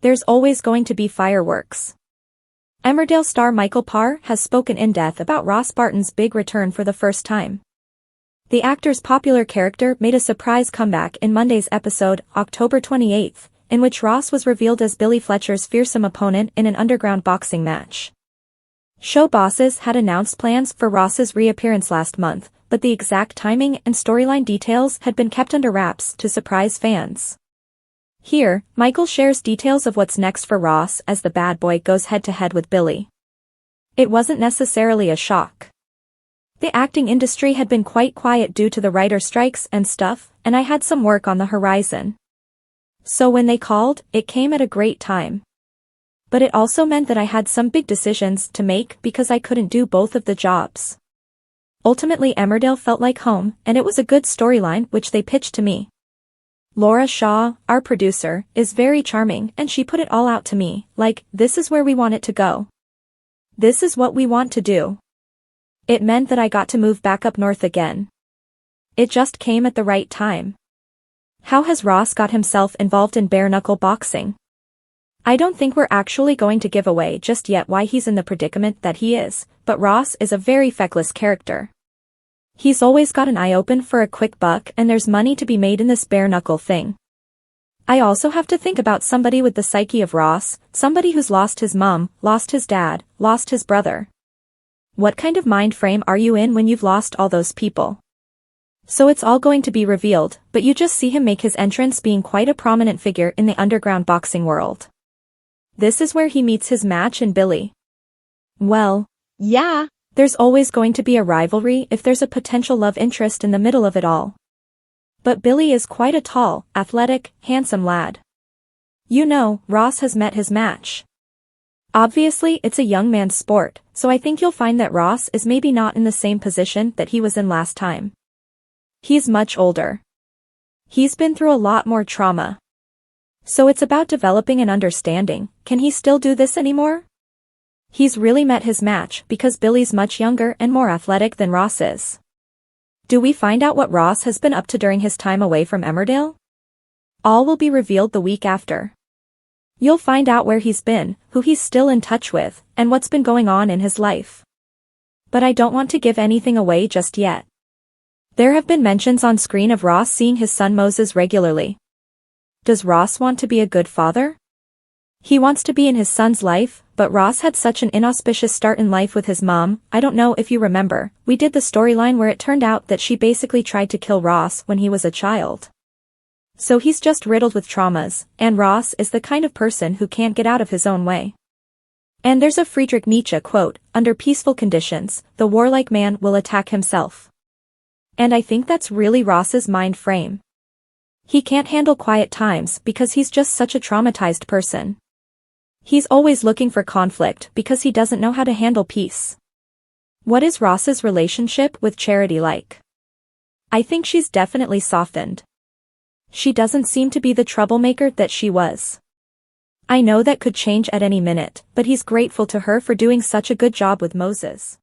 there's always going to be fireworks. Emmerdale star Michael Parr has spoken in depth about Ross Barton's big return for the first time. The actor's popular character made a surprise comeback in Monday's episode, October 28th, in which Ross was revealed as Billy Fletcher's fearsome opponent in an underground boxing match. Show bosses had announced plans for Ross's reappearance last month, but the exact timing and storyline details had been kept under wraps to surprise fans. Here, Michael shares details of what's next for Ross as the bad boy goes head-to-head with Billy. It wasn't necessarily a shock. The acting industry had been quite quiet due to the writer strikes and stuff, and I had some work on the horizon. So when they called, it came at a great time. But it also meant that I had some big decisions to make because I couldn't do both of the jobs. Ultimately, Emmerdale felt like home, and it was a good storyline which they pitched to me. Laura Shaw, our producer, is very charming, and she put it all out to me, like, this is where we want it to go. This is what we want to do. It meant that I got to move back up north again. It just came at the right time. How has Ross got himself involved in bare-knuckle boxing? I don't think we're actually going to give away just yet why he's in the predicament that he is, but Ross is a very feckless character. He's always got an eye open for a quick buck, and there's money to be made in this bare-knuckle thing. I also have to think about somebody with the psyche of Ross, somebody who's lost his mom, lost his dad, lost his brother. What kind of mind frame are you in when you've lost all those people? So it's all going to be revealed, but you just see him make his entrance being quite a prominent figure in the underground boxing world. This is where he meets his match in Billy. Well, yeah, there's always going to be a rivalry if there's a potential love interest in the middle of it all. But Billy is quite a tall, athletic, handsome lad. You know, Ross has met his match. Obviously it's a young man's sport, so I think you'll find that Ross is maybe not in the same position that he was in last time. He's much older. He's been through a lot more trauma. So it's about developing an understanding. Can he still do this anymore? He's really met his match because Billy's much younger and more athletic than Ross is. Do we find out what Ross has been up to during his time away from Emmerdale? All will be revealed the week after. You'll find out where he's been, who he's still in touch with, and what's been going on in his life. But I don't want to give anything away just yet. There have been mentions on screen of Ross seeing his son Moses regularly. Does Ross want to be a good father? He wants to be in his son's life, but Ross had such an inauspicious start in life with his mom. I don't know if you remember, we did the storyline where it turned out that she basically tried to kill Ross when he was a child. So he's just riddled with traumas, and Ross is the kind of person who can't get out of his own way. And there's a Friedrich Nietzsche quote, under peaceful conditions, the warlike man will attack himself. And I think that's really Ross's mind frame. He can't handle quiet times because he's just such a traumatized person. He's always looking for conflict because he doesn't know how to handle peace. What is Ross's relationship with Charity like? I think she's definitely softened. She doesn't seem to be the troublemaker that she was. I know that could change at any minute, but he's grateful to her for doing such a good job with Moses.